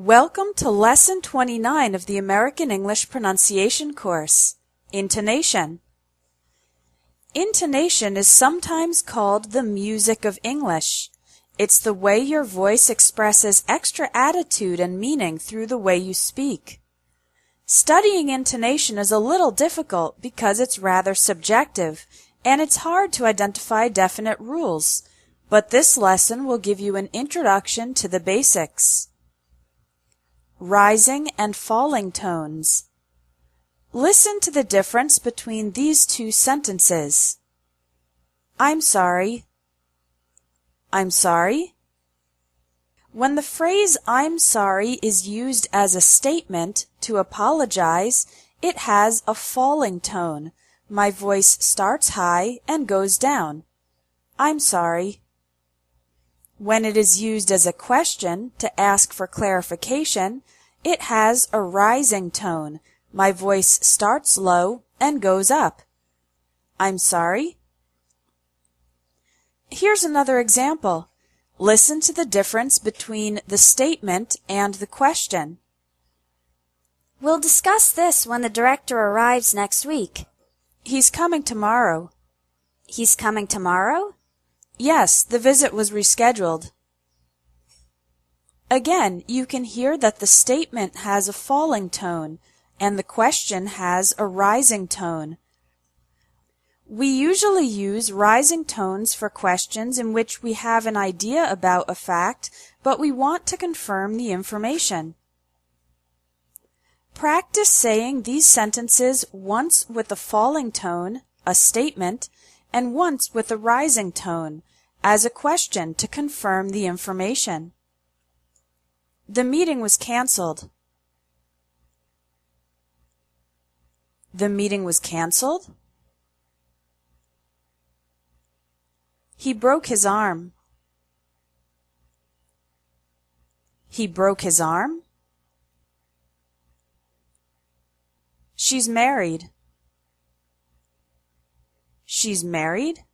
Welcome to Lesson 29 of the American English Pronunciation Course. Intonation. Intonation is sometimes called the music of English. It's the way your voice expresses extra attitude and meaning through the way you speak. Studying intonation is a little difficult because it's rather subjective, and it's hard to identify definite rules, but this lesson will give you an introduction to the basics. Rising and falling tones. Listen to the difference between these two sentences. I'm sorry. I'm sorry. When the phrase I'm sorry is used as a statement to apologize, it has a falling tone. My voice starts high and goes down. I'm sorry. When it is used as a question to ask for clarification, it has a rising tone. My voice starts low and goes up. I'm sorry. Here's another example. Listen to the difference between the statement and the question. We'll discuss this when the director arrives next week. He's coming tomorrow. He's coming tomorrow? Yes, the visit was rescheduled. Again, you can hear that the statement has a falling tone and the question has a rising tone. We usually use rising tones for questions in which we have an idea about a fact, but we want to confirm the information. Practice saying these sentences once with a falling tone, a statement, and once with a rising tone, as a question to confirm the information. The meeting was canceled. The meeting was canceled. He broke his arm. He broke his arm. She's married. She's married.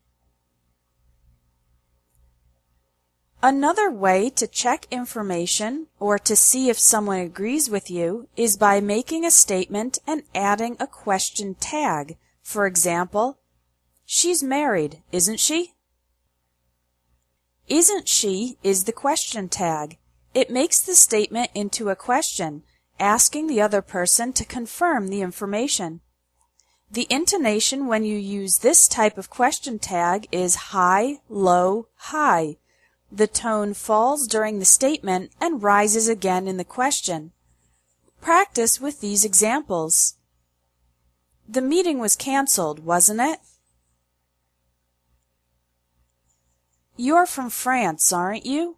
Another way to check information or to see if someone agrees with you is by making a statement and adding a question tag. For example, she's married, isn't she? Isn't she is the question tag. It makes the statement into a question, asking the other person to confirm the information. The intonation when you use this type of question tag is high, low, high. The tone falls during the statement and rises again in the question. Practice with these examples. The meeting was canceled, wasn't it? You're from France, aren't you?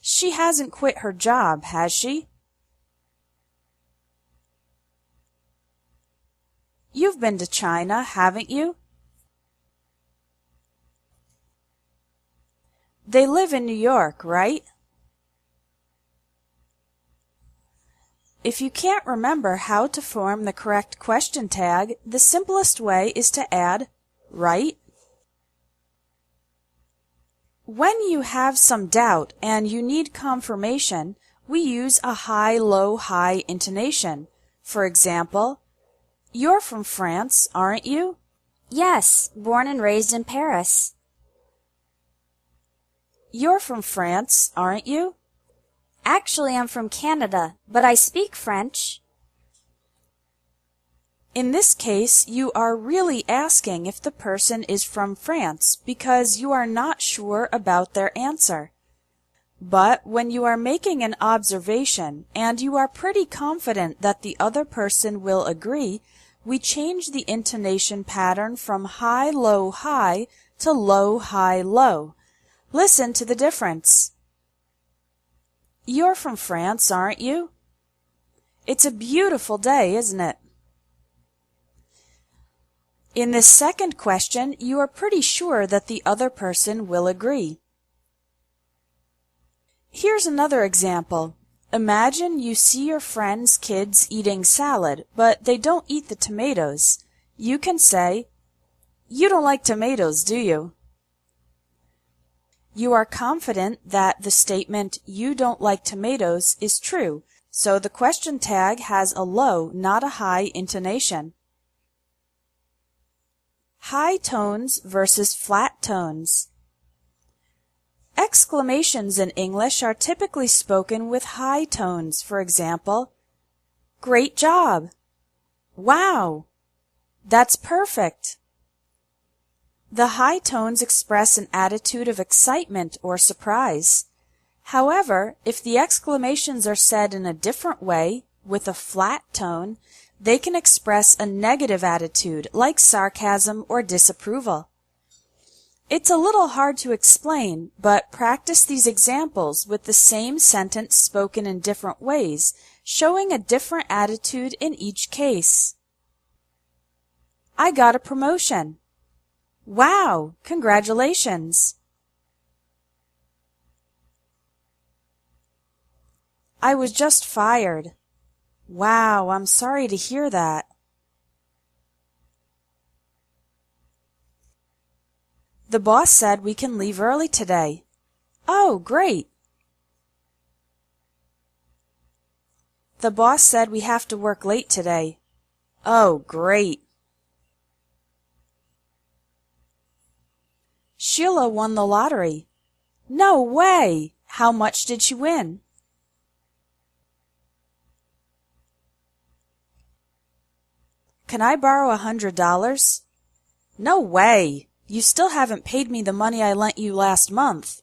She hasn't quit her job, has she? You've been to China, haven't you? They live in New York, right? If you can't remember how to form the correct question tag, the simplest way is to add right. When you have some doubt and you need confirmation, we use a high, low, high intonation. For example, you're from France, aren't you? Yes, born and raised in Paris. You're from France, aren't you? Actually, I'm from Canada, but I speak French. In this case, you are really asking if the person is from France because you are not sure about their answer. But when you are making an observation and you are pretty confident that the other person will agree, we change the intonation pattern from high, low, high to low, high, low. Listen to the difference. You're from France, aren't you? It's a beautiful day, isn't it? In this second question, you are pretty sure that the other person will agree. Here's another example. Imagine you see your friend's kids eating salad, but they don't eat the tomatoes. You can say, "You don't like tomatoes, do you?" You are confident that the statement, "You don't like tomatoes," is true, so the question tag has a low, not a high intonation. High tones versus flat tones. Exclamations in English are typically spoken with high tones. For example, "Great job!" "Wow!" "That's perfect!" The high tones express an attitude of excitement or surprise. However, if the exclamations are said in a different way, with a flat tone, they can express a negative attitude like sarcasm or disapproval. It's a little hard to explain, but practice these examples with the same sentence spoken in different ways, showing a different attitude in each case. I got a promotion. Wow, congratulations. I was just fired. Wow, I'm sorry to hear that. The boss said we can leave early today. Oh, great. The boss said we have to work late today. Oh, great. Sheila won the lottery. No way! How much did she win? Can I borrow $100? No way! You still haven't paid me the money I lent you last month.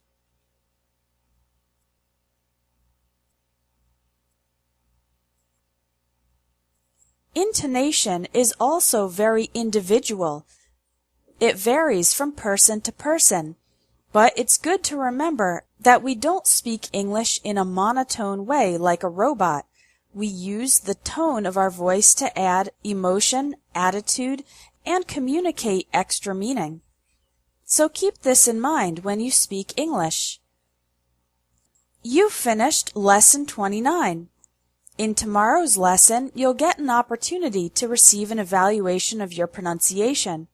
Intonation is also very individual. It varies from person to person, but it's good to remember that we don't speak English in a monotone way like a robot. We use the tone of our voice to add emotion, attitude, and communicate extra meaning. So keep this in mind when you speak English. You've finished Lesson 29. In tomorrow's lesson, you'll get an opportunity to receive an evaluation of your pronunciation.